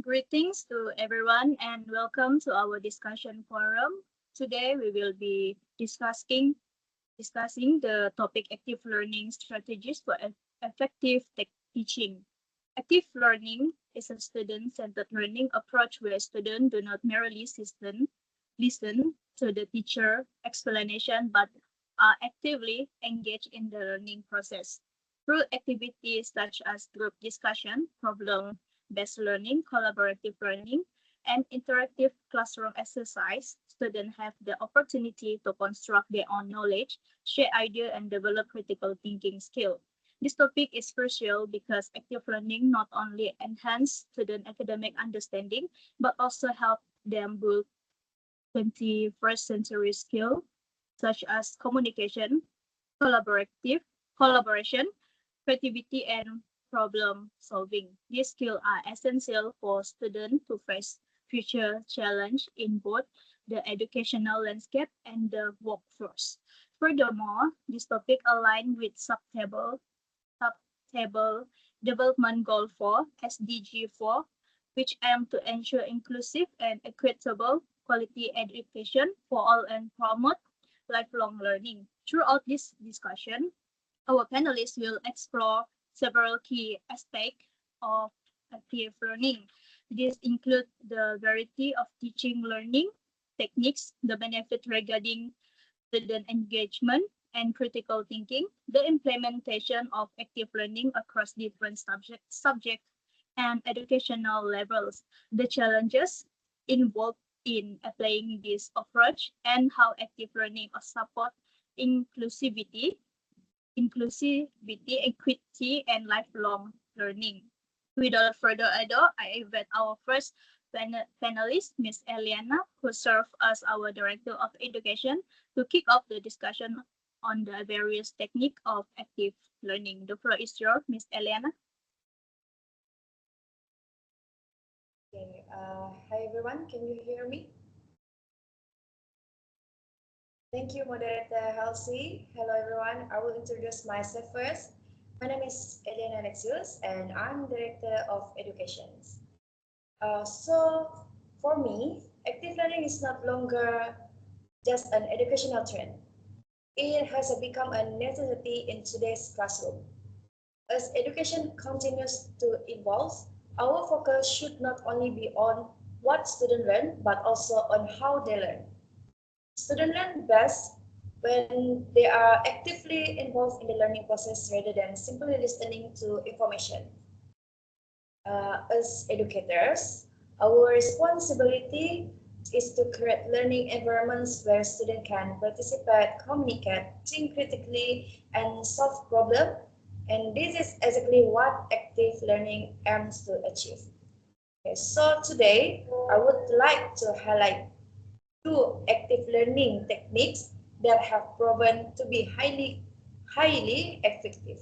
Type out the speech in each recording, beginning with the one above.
Greetings to everyone and welcome to our discussion forum. Today we will be discussing the topic active learning strategies for effective teaching. Active learning is a student-centered learning approach where students do not merely listen to the teacher explanation but are actively engaged in the learning process. Through activities such as group discussion, problem-based learning, collaborative learning, and interactive classroom exercise, students have the opportunity to construct their own knowledge, share ideas, and develop critical thinking skill. This topic is crucial because active learning not only enhance student academic understanding, but also help them build 21st century skills such as communication, collaboration, creativity, and problem solving. These skills are essential for students to face future challenge in both the educational landscape and the workforce. Furthermore, this topic aligns with subtable development goal 4, SDG 4, which aim to ensure inclusive and equitable quality education for all and promote lifelong learning. Throughout this discussion, our panelists will explore several key aspects of active learning. These include the variety of teaching learning techniques, the benefit regarding student engagement and critical thinking, the implementation of active learning across different subjects and educational levels, the challenges involved in applying this approach, and how active learning support inclusivity, equity, and lifelong learning. Without further ado, I invite our first panelist, Ms. Eliana, who serves as our Director of Education, to kick off the discussion on the various techniques of active learning. The floor is yours, Ms. Eliana. Okay, hi everyone, can you hear me? Thank you, Moderator Halsey. Hello everyone, I will introduce myself first. My name is Eliana Nexius and I'm Director of Education. So for me, active learning is not longer just an educational trend. It has become a necessity in today's classroom. As education continues to evolve, our focus should not only be on what students learn, but also on how they learn. Students learn best when they are actively involved in the learning process rather than simply listening to information. As educators, our responsibility is to create learning environments where students can participate, communicate, think critically, and solve problems. And this is exactly what active learning aims to achieve. Okay, so today, I would like to highlight two active learning techniques that have proven to be highly effective.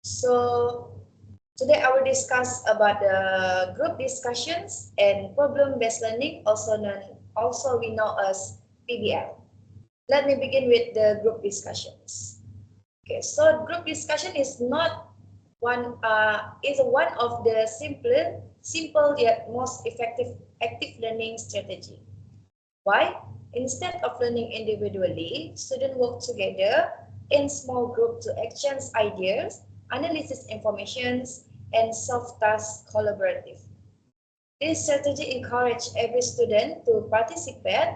So today I will discuss about the group discussions and problem-based learning, also we know as PBL. Let me begin with the group discussions. Okay, so group discussion is one of the simple yet most effective active learning strategy. Why? Instead of learning individually, students work together in small groups to exchange ideas, analyze information, and solve tasks collaboratively. This strategy encourages every student to participate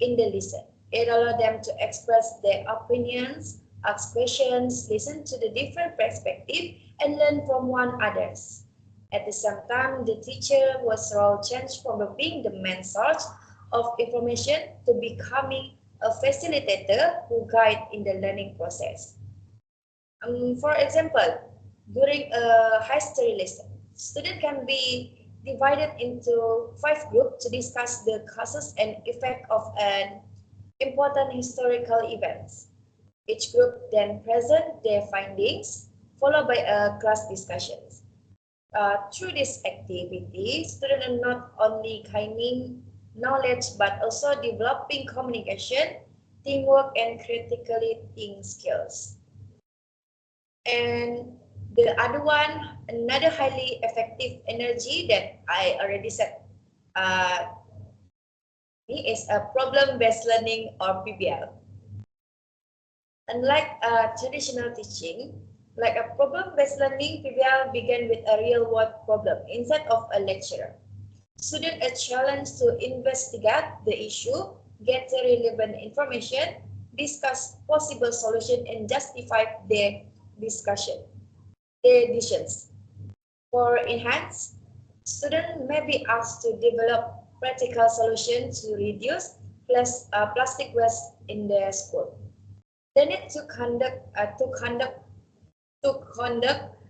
in the lesson. It allows them to express their opinions, ask questions, listen to the different perspectives, and learn from one another's. At the same time, the teacher was role changed from being the main source of information to becoming a facilitator who guides in the learning process. For example, during a history lesson, students can be divided into 5 groups to discuss the causes and effect of an important historical events. Each group then present their findings, followed by a class discussion. Through this activity, students are not only gaining knowledge but also developing communication, teamwork, and critically thinking skills. And the other one another highly effective energy that I already said is a problem-based learning or PBL. Unlike traditional teaching, like a problem-based learning, PBL began with a real-world problem instead of a lecturer. Students are challenged to investigate the issue, get the relevant information, discuss possible solution, and justify their decisions. For enhance, students may be asked to develop practical solutions to reduce plastic waste in their school. They need to conduct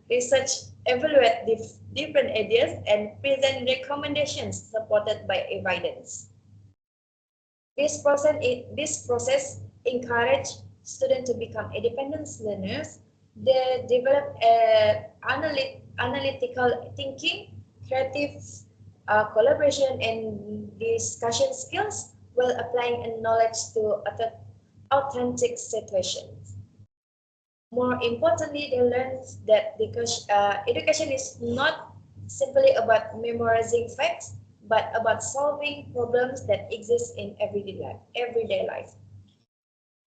research, evaluate different ideas, and present recommendations supported by evidence. This process encourages students to become independent learners. They develop analytical thinking, creative collaboration, and discussion skills while applying knowledge to authentic situations. More importantly, they learn that education is not simply about memorizing facts, but about solving problems that exist in everyday life.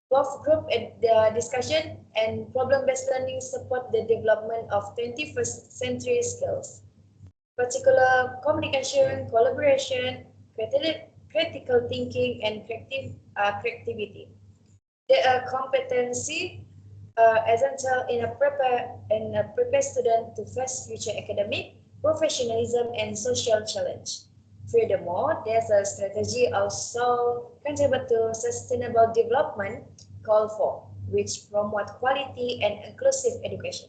Both group discussion and problem-based learning support the development of 21st century skills, particular communication, collaboration, critical thinking, and creativity. They are competency essential in a prepare student to face future academic, professionalism, and social challenge. Furthermore, there's a strategy also contribute to sustainable development called for, which promote quality and inclusive education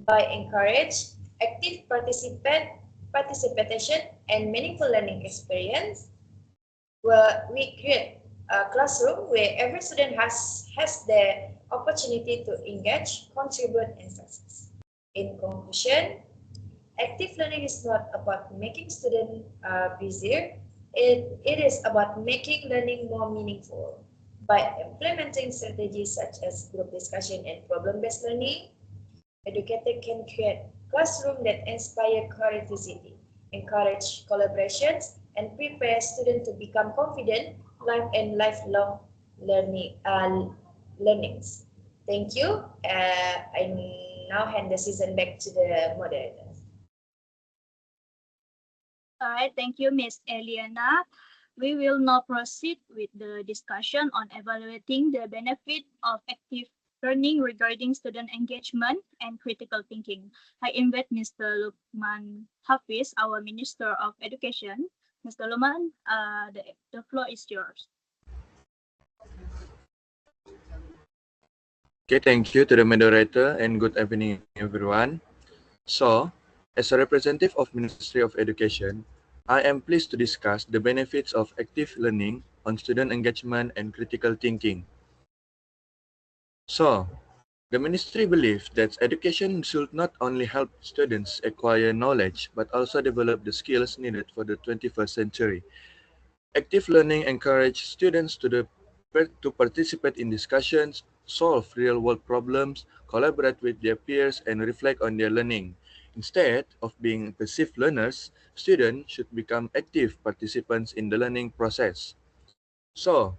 by encourage active participation and meaningful learning experience. Where we create a classroom where every student has the opportunity to engage, contribute, and success. In conclusion, active learning is not about making students busier. It is about making learning more meaningful. By implementing strategies such as group discussion and problem-based learning, educators can create classrooms that inspire curiosity, encourage collaborations, and prepare students to become confident lifelong learnings. Thank you. I now hand the season back to the moderator. All right, thank you, Ms. Eliana. We will now proceed with the discussion on evaluating the benefit of active learning regarding student engagement and critical thinking. I invite Mr. Lukman Hafiz, our Minister of Education. Mr. Lukman, the floor is yours. Okay, thank you to the moderator and good evening, everyone. So, as a representative of Ministry of Education, I am pleased to discuss the benefits of active learning on student engagement and critical thinking. So, the Ministry believes that education should not only help students acquire knowledge, but also develop the skills needed for the 21st century. Active learning encourages students to participate in discussions, solve real-world problems, collaborate with their peers, and reflect on their learning. Instead of being passive learners, students should become active participants in the learning process. So,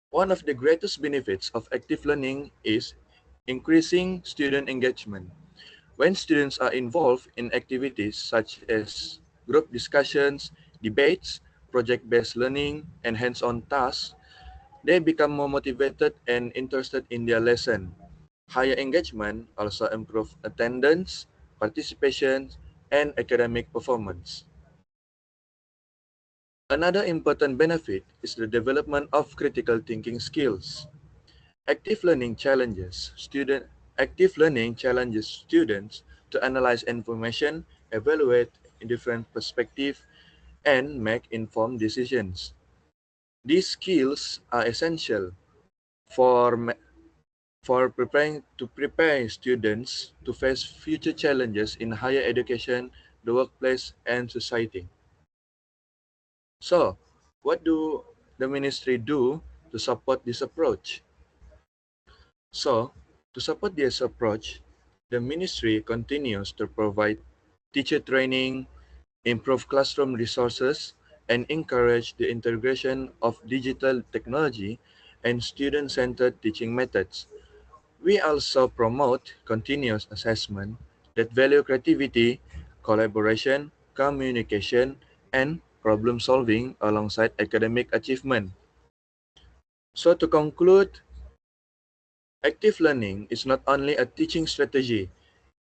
one of the greatest benefits of active learning is increasing student engagement. When students are involved in activities such as group discussions, debates, project-based learning, and hands-on tasks, they become more motivated and interested in their lesson. Higher engagement also improves attendance, participation, and academic performance. Another important benefit is the development of critical thinking skills. Active learning challenges students to analyze information, evaluate different perspectives, and make informed decisions. These skills are essential for prepare students to face future challenges in higher education, the workplace, and society. So, what do the ministry do to support this approach? So, to support this approach, the ministry continues to provide teacher training, improve classroom resources, and encourage the integration of digital technology and student-centered teaching methods. We also promote continuous assessment that value creativity, collaboration, communication, and problem solving alongside academic achievement. So to conclude, active learning is not only a teaching strategy,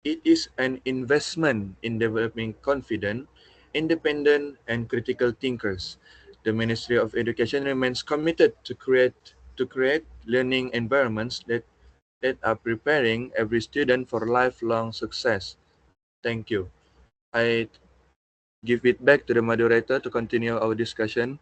it is an investment in developing confident, independent, and critical thinkers. The Ministry of Education remains committed to create learning environments that are preparing every student for lifelong success. Thank you. I give it back to the moderator to continue our discussion.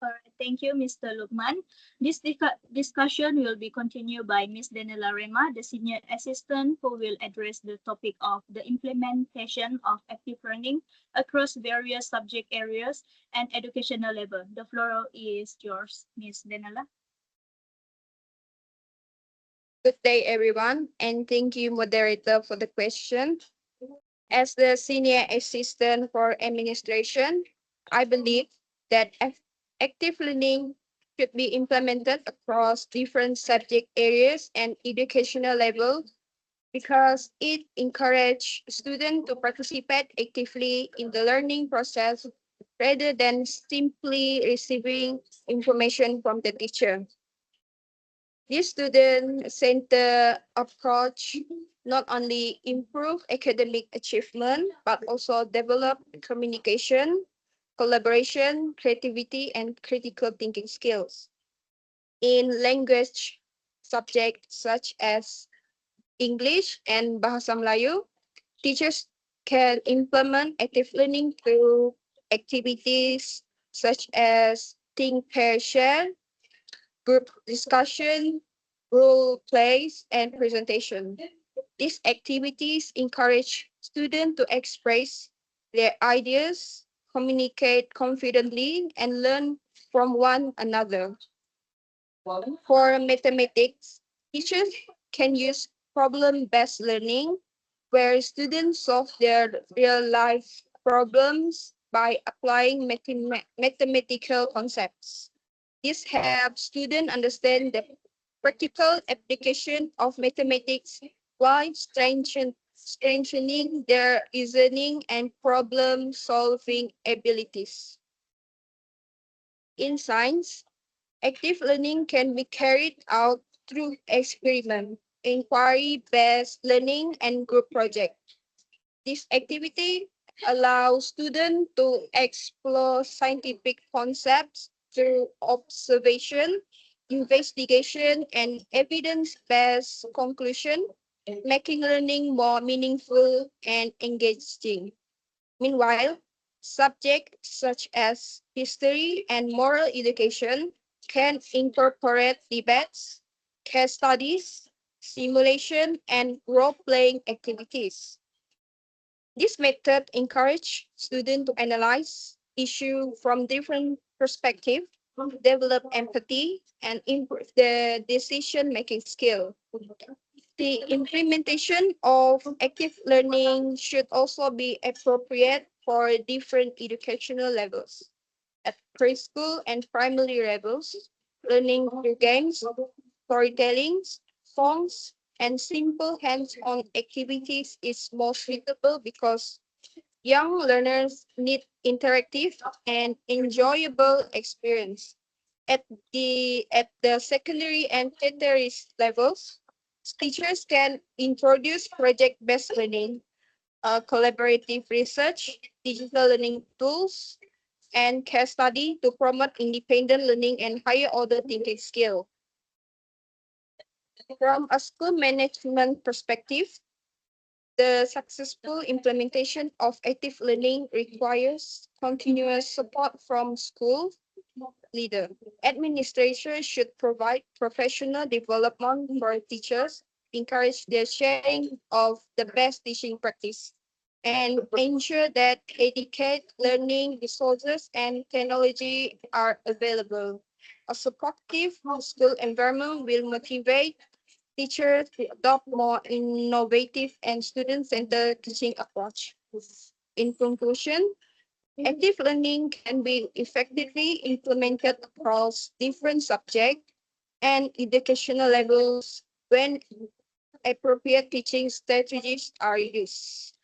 All right, thank you, Mr. Lukman. This discussion will be continued by Ms. Daniela Rema, the Senior Assistant, who will address the topic of the implementation of active learning across various subject areas and educational level. The floor is yours, Ms. Daniela. Good day, everyone, and thank you, moderator, for the question. As the Senior Assistant for Administration, I believe that active learning should be implemented across different subject areas and educational levels because it encourages students to participate actively in the learning process rather than simply receiving information from the teacher. This student-centered approach not only improve academic achievement, but also develop communication, collaboration, creativity, and critical thinking skills. In language subjects such as English and Bahasa Melayu, teachers can implement active learning through activities such as think, pair, share, group discussion, role plays, and presentation. These activities encourage students to express their ideas, communicate confidently, and learn from one another. For mathematics, teachers can use problem-based learning, where students solve their real-life problems by applying mathematical concepts. This helps students understand the practical application of mathematics while strengthening their reasoning and problem-solving abilities. In science, active learning can be carried out through experiment, inquiry-based learning, and group projects. This activity allows students to explore scientific concepts through observation, investigation, and evidence-based conclusion, making learning more meaningful and engaging. Meanwhile, subjects such as history and moral education can incorporate debates, case studies, simulation, and role-playing activities. This method encourages students to analyze issues from different perspectives, develop empathy, and improve the decision-making skill. The implementation of active learning should also be appropriate for different educational levels. At preschool and primary levels, learning through games, storytelling, songs, and simple hands-on activities is more suitable because young learners need interactive and enjoyable experience. At the secondary and tertiary levels, teachers can introduce project-based learning, collaborative research, digital learning tools, and case study to promote independent learning and higher order thinking skill. From a school management perspective, the successful implementation of active learning requires continuous support from school leader. Administration should provide professional development for teachers, encourage the sharing of the best teaching practice, and ensure that adequate learning resources and technology are available. A supportive school environment will motivate teachers to adopt more innovative and student-centered teaching approach. In conclusion, active learning can be effectively implemented across different subjects and educational levels when appropriate teaching strategies are used.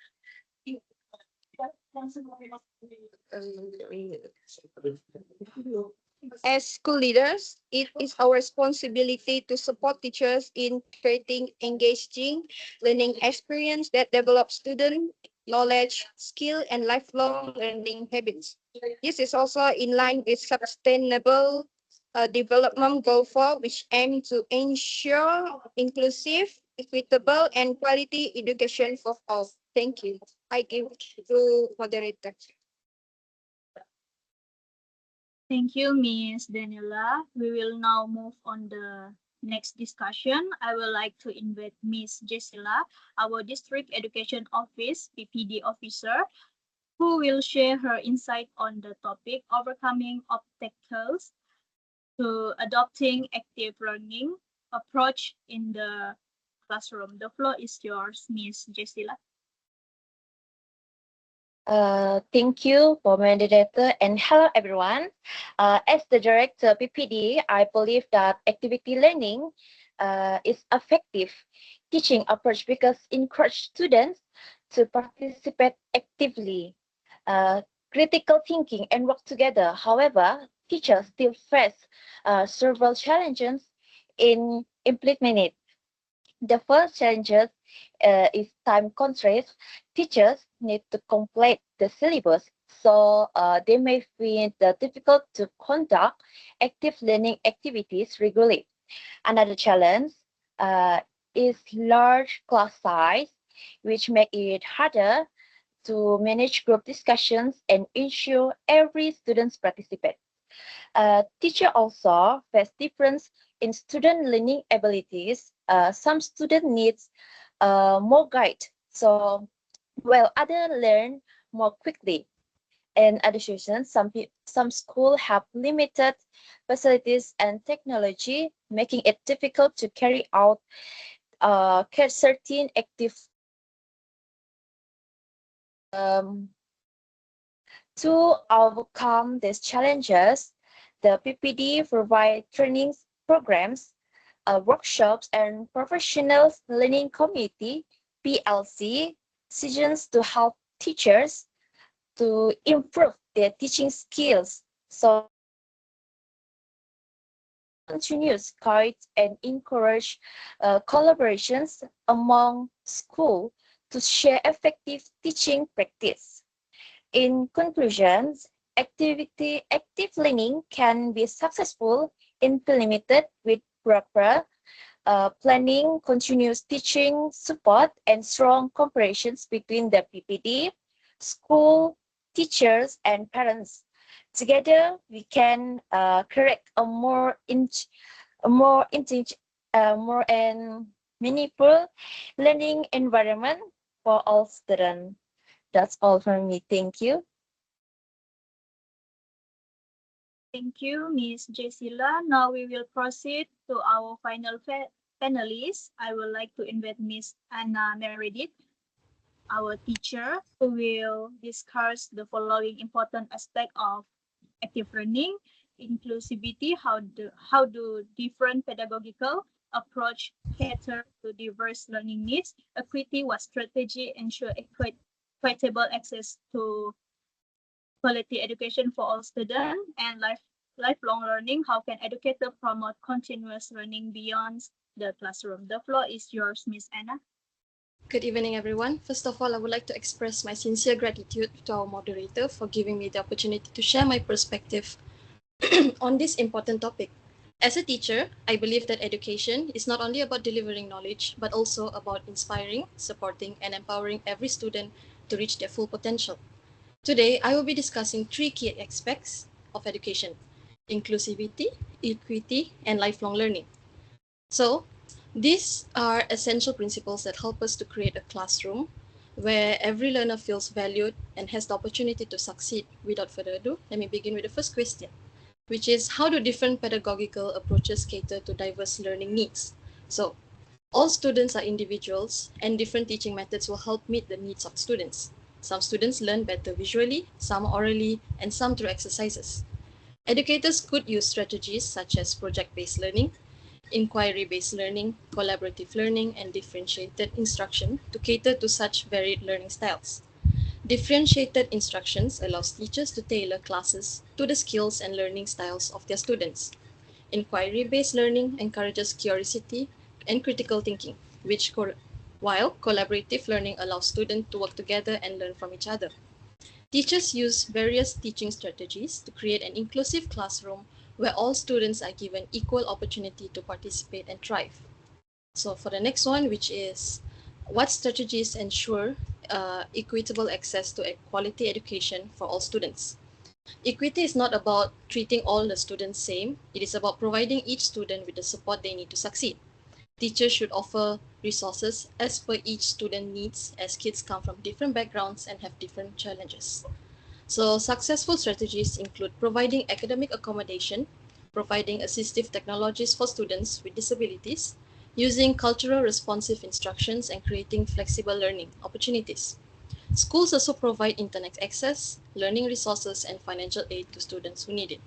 As school leaders, it is our responsibility to support teachers in creating engaging learning experience that develop student knowledge, skill, and lifelong learning habits. This is also in line with sustainable development goal 4, which aim to ensure inclusive, equitable, and quality education for all. Thank you. I give to moderator. Thank you, Ms. Daniela. We will now move on the next discussion. I would like to invite Ms. Jessila, our District Education Office PPD officer, who will share her insight on the topic overcoming obstacles to adopting active learning approach in the classroom. The floor is yours, Ms. Jessila. Thank you, moderator, and hello everyone. As the director PPD, I believe that activity learning is effective teaching approach because encourage students to participate actively, critical thinking, and work together. However, teachers still face several challenges in implementing it. The first challenges is time constraints. Teachers need to complete the syllabus, so they may find it difficult to conduct active learning activities regularly. Another challenge is large class size, which make it harder to manage group discussions and ensure every student participates. Teacher also face difference in student learning abilities. Some student needs more guide, so while others learn more quickly. In addition, some schools have limited facilities and technology, making it difficult to carry out certain active. To overcome these challenges, the PPD provide training programs, workshops, and professional learning community (PLC) sessions to help teachers to improve their teaching skills. So continuous guide and encourage collaborations among schools to share effective teaching practice. In conclusion, active learning can be successful implemented with proper planning, continuous teaching support, and strong cooperations between the PPD, school, teachers, and parents. Together, we can create a more and meaningful learning environment for all students. That's all from me. Thank you. Thank you, Ms. Jessila. Now we will proceed to our final panelist. I would like to invite Ms. Anna Meredith, our teacher, who will discuss the following important aspect of active learning: inclusivity, how do different pedagogical approach cater to diverse learning needs; equity, what strategy ensure equitable access to quality education for all students; and lifelong learning, how can educators promote continuous learning beyond the classroom. The floor is yours, Ms. Anna. Good evening, everyone. First of all, I would like to express my sincere gratitude to our moderator for giving me the opportunity to share my perspective on this important topic. As a teacher, I believe that education is not only about delivering knowledge, but also about inspiring, supporting, and empowering every student to reach their full potential. Today, I will be discussing 3 key aspects of education: inclusivity, equity, and lifelong learning. So, these are essential principles that help us to create a classroom where every learner feels valued and has the opportunity to succeed. Without further ado, let me begin with the first question, which is how do different pedagogical approaches cater to diverse learning needs? So, all students are individuals and different teaching methods will help meet the needs of students. Some students learn better visually, some orally, and some through exercises. Educators could use strategies such as project-based learning, inquiry-based learning, collaborative learning, and differentiated instruction to cater to such varied learning styles. Differentiated instructions allows teachers to tailor classes to the skills and learning styles of their students. Inquiry-based learning encourages curiosity and critical thinking, while collaborative learning allows students to work together and learn from each other. Teachers use various teaching strategies to create an inclusive classroom where all students are given equal opportunity to participate and thrive. So for the next one, which is what strategies ensure equitable access to a quality education for all students? Equity is not about treating all the students same. It is about providing each student with the support they need to succeed. Teachers should offer resources as per each student needs, as kids come from different backgrounds and have different challenges. So successful strategies include providing academic accommodation, providing assistive technologies for students with disabilities, using cultural responsive instructions, and creating flexible learning opportunities. Schools also provide internet access, learning resources, and financial aid to students who need it.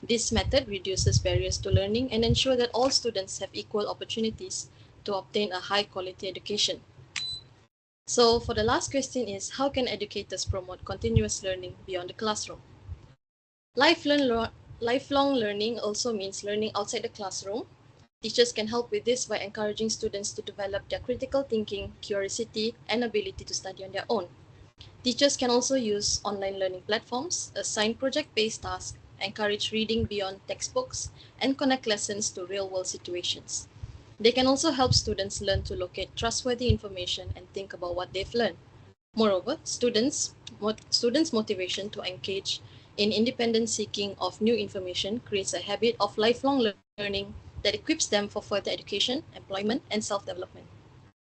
This method reduces barriers to learning and ensures that all students have equal opportunities to obtain a high quality education. So for the last question is, how can educators promote continuous learning beyond the classroom? Lifelong learning also means learning outside the classroom. Teachers can help with this by encouraging students to develop their critical thinking, curiosity, and ability to study on their own. Teachers can also use online learning platforms, assign project-based tasks, encourage reading beyond textbooks, and connect lessons to real-world situations. They can also help students learn to locate trustworthy information and think about what they've learned. Moreover, students' motivation to engage in independent seeking of new information creates a habit of lifelong learning that equips them for further education, employment, and self-development.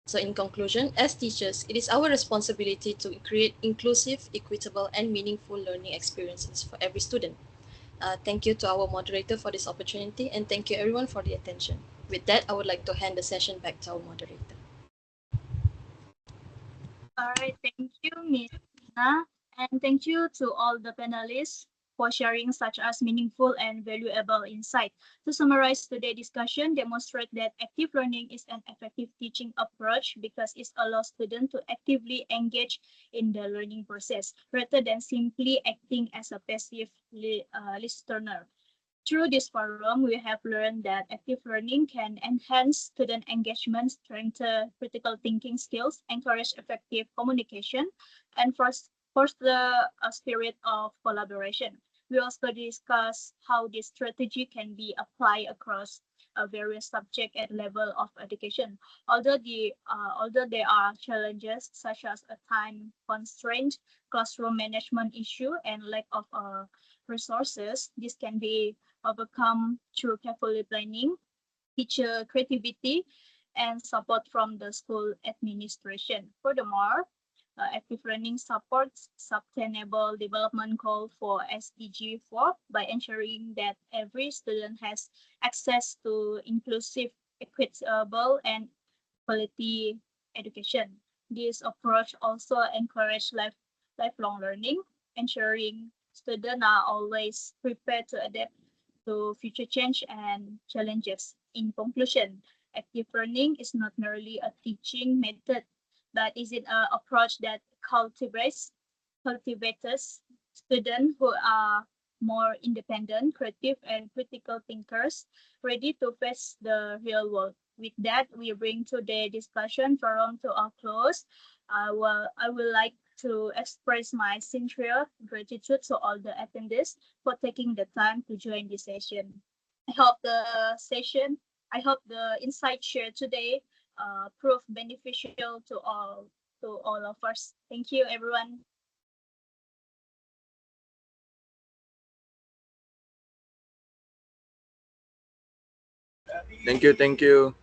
So in conclusion, as teachers, it is our responsibility to create inclusive, equitable, and meaningful learning experiences for every student. Thank you to our moderator for this opportunity, and thank you everyone for the attention. With that, I would like to hand the session back to our moderator. All right, thank you, Ms. Tina, and thank you to all the panelists for sharing such as meaningful and valuable insight. To summarize today's discussion, demonstrate that active learning is an effective teaching approach because it allows students to actively engage in the learning process rather than simply acting as a passive listener. Through this forum, we have learned that active learning can enhance student engagement, strengthen critical thinking skills, encourage effective communication, and foster a spirit of collaboration. We also discuss how this strategy can be applied across various subject and level of education. Although there are challenges such as a time constraint, classroom management issue, and lack of resources, this can be overcome through carefully planning, teacher creativity, and support from the school administration. Furthermore, active learning supports sustainable development goal for SDG 4 by ensuring that every student has access to inclusive, equitable, and quality education. This approach also encourages lifelong learning, ensuring students are always prepared to adapt to future change and challenges. In conclusion, active learning is not merely a teaching method, but is it an approach that cultivates students who are more independent, creative, and critical thinkers, ready to face the real world. With that, we bring today's discussion forum to a close. I would like to express my sincere gratitude to all the attendees for taking the time to join this session. I hope the insight shared today prove beneficial to all of us. Thank you, everyone. Thank you. Thank you.